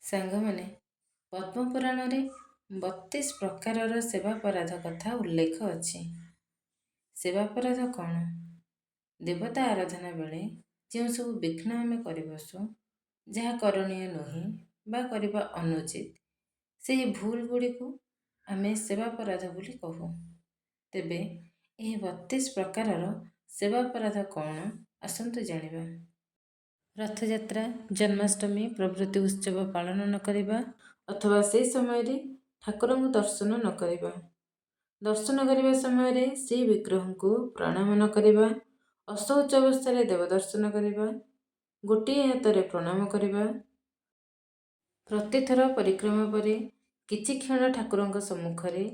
ସାଙ୍ଗମାନେ, ପଦ୍ମପୁରାଣରେ 32 ପ୍ରକାରର ସେବାପରାଧ କଥା ଉଲ୍ଲେଖ ଅଛି। ସେବାପରାଧ କ'ଣ? ଦେବତା ଆରାଧନା ବେଳେ ଯେଉଁ ସବୁ ବିଘ୍ନ ଆମେ କରିବସୁ, ଯାହା କରଣୀୟ ନୁହେଁ ବା କରିବା ଅନୁଚିତ, ସେହି ଭୁଲ ଗୁଡ଼ିକୁ ଆମେ ସେବାପରାଧ ବୋଲି କହୁ। ତେବେ ଏହି 32 ପ୍ରକାରର ସେବାପରାଧ କ'ଣ? ଆସନ୍ତୁ ଜାଣିବା। ରଥଯାତ୍ରା, ଜନ୍ମାଷ୍ଟମୀ ପ୍ରଭୃତି ଉତ୍ସବ ପାଳନ ନ କରିବା ଅଥବା ସେହି ସମୟରେ ଠାକୁରଙ୍କୁ ଦର୍ଶନ ନ କରିବା, ଦର୍ଶନ କରିବା ସମୟରେ ସେହି ବିଗ୍ରହଙ୍କୁ ପ୍ରଣାମ ନ କରିବା, ଅଶୌଚ ଅବସ୍ଥାରେ ଦେବ ଦର୍ଶନ କରିବା, ଗୋଟିଏ ହାତରେ ପ୍ରଣାମ କରିବା, ପ୍ରତିଥର ପରିକ୍ରମା ପରେ କିଛି କ୍ଷଣ ଠାକୁରଙ୍କ ସମ୍ମୁଖରେ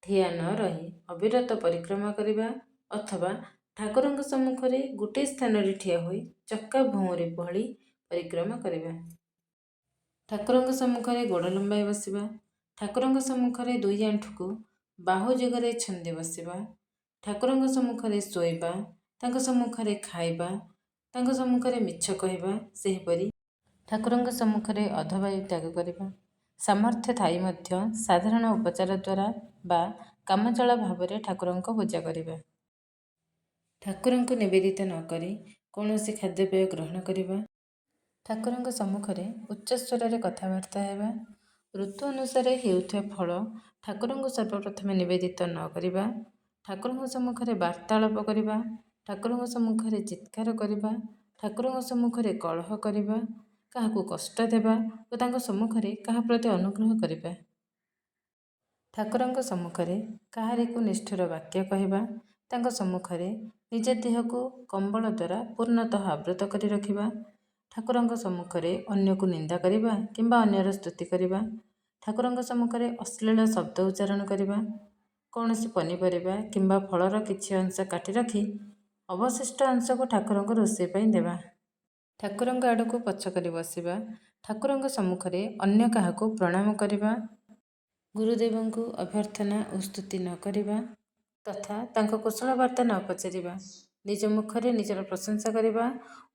ଠିଆ ନ ରହି ଅବିରତ ପରିକ୍ରମା କରିବା ଅଥବା ଠାକୁରଙ୍କ ସମ୍ମୁଖରେ ଗୋଟିଏ ସ୍ଥାନରେ ଠିଆ ହୋଇ ଚକା ଭଉଁରୀ ଭଳି ପରିକ୍ରମା କରିବା। ଠାକୁରଙ୍କ ସମ୍ମୁଖରେ ଗୋଡ଼ ଲମ୍ବାଇ ବସିବା, ଠାକୁରଙ୍କ ସମ୍ମୁଖରେ ଦୁଇ ଆଣ୍ଠୁକୁ ବାହୁ ଯୋଗରେ ଛନ୍ଦି ବସିବା, ଠାକୁରଙ୍କ ସମ୍ମୁଖରେ ଶୋଇବା, ତାଙ୍କ ସମ୍ମୁଖରେ ଖାଇବା, ତାଙ୍କ ସମ୍ମୁଖରେ ମିଛ କହିବା, ସେହିପରି ଠାକୁରଙ୍କ ସମ୍ମୁଖରେ ଅଧବାୟୁ ତ୍ୟାଗ କରିବା, ସାମର୍ଥ୍ୟ ଥାଇ ମଧ୍ୟ ସାଧାରଣ ଉପଚାର ଦ୍ୱାରା ବା କାମଚଳା ଭାବରେ ଠାକୁରଙ୍କ ପୂଜା କରିବା। ଠାକୁରଙ୍କୁ ନିବେଦିତ ନ କରି କୌଣସି ଖାଦ୍ୟପେୟ ଗ୍ରହଣ କରିବା, ଠାକୁରଙ୍କ ସମ୍ମୁଖରେ ଉଚ୍ଚ ସ୍ୱରରେ କଥାବାର୍ତ୍ତା ହେବା, ଋତୁ ଅନୁସାରେ ହେଉଥିବା ଫଳ ଠାକୁରଙ୍କୁ ସର୍ବପ୍ରଥମେ ନିବେଦିତ ନ କରିବା, ଠାକୁରଙ୍କ ସମ୍ମୁଖରେ ବାର୍ତ୍ତାଳାପ କରିବା, ଠାକୁରଙ୍କ ସମ୍ମୁଖରେ ଚିତ୍କାର କରିବା, ଠାକୁରଙ୍କ ସମ୍ମୁଖରେ କଳହ କରିବା, କାହାକୁ କଷ୍ଟ ଦେବା ଓ ତାଙ୍କ ସମ୍ମୁଖରେ କାହା ପ୍ରତି ଅନୁଗ୍ରହ କରିବା, ଠାକୁରଙ୍କ ସମ୍ମୁଖରେ କାହାରିକୁ ନିଷ୍ଠୁର ବାକ୍ୟ କହିବା, ତାଙ୍କ ସମ୍ମୁଖରେ ନିଜ ଦେହକୁ କମ୍ବଳ ଦ୍ୱାରା ପୂର୍ଣ୍ଣତଃ ଆବୃତ କରି ରଖିବା, ଠାକୁରଙ୍କ ସମ୍ମୁଖରେ ଅନ୍ୟକୁ ନିନ୍ଦା କରିବା କିମ୍ବା ଅନ୍ୟର ସ୍ତୁତି କରିବା, ଠାକୁରଙ୍କ ସମ୍ମୁଖରେ ଅଶ୍ଳୀଳ ଶବ୍ଦ ଉଚ୍ଚାରଣ କରିବା, କୌଣସି ପନିପରିବା କିମ୍ବା ଫଳର କିଛି ଅଂଶ କାଟି ରଖି ଅବଶିଷ୍ଟ ଅଂଶକୁ ଠାକୁରଙ୍କ ରୋଷେଇ ପାଇଁ ଦେବା, ଠାକୁରଙ୍କ ଆଡ଼କୁ ପଛ କରି ବସିବା, ଠାକୁରଙ୍କ ସମ୍ମୁଖରେ ଅନ୍ୟ କାହାକୁ ପ୍ରଣାମ କରିବା, ଗୁରୁଦେବଙ୍କୁ ଅଭ୍ୟର୍ଥନା ଓ ସ୍ତୁତି ନ କରିବା ତଥା ତାଙ୍କ କୁଶଳ ବାର୍ତ୍ତା ନ ପଚାରିବା, ନିଜ ମୁଖରେ ନିଜର ପ୍ରଶଂସା କରିବା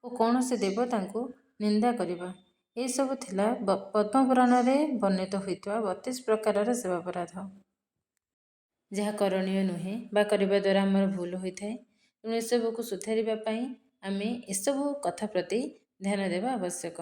ଓ କୌଣସି ଦେବତାଙ୍କୁ ନିନ୍ଦା କରିବା, ଏସବୁ ଥିଲା ପଦ୍ମପୁରାଣରେ ବର୍ଣ୍ଣିତ ହୋଇଥିବା 32 ପ୍ରକାରର ସେବାପରାଧ, ଯାହା କରଣୀୟ ନୁହେଁ ବା କରିବା ଦ୍ୱାରା ଆମର ଭୁଲ ହୋଇଥାଏ। ତେଣୁ ଏସବୁକୁ ସୁଧାରିବା ପାଇଁ ଆମେ ଏସବୁ କଥା ପ୍ରତି ଧ୍ୟାନ ଦେବା ଆବଶ୍ୟକ।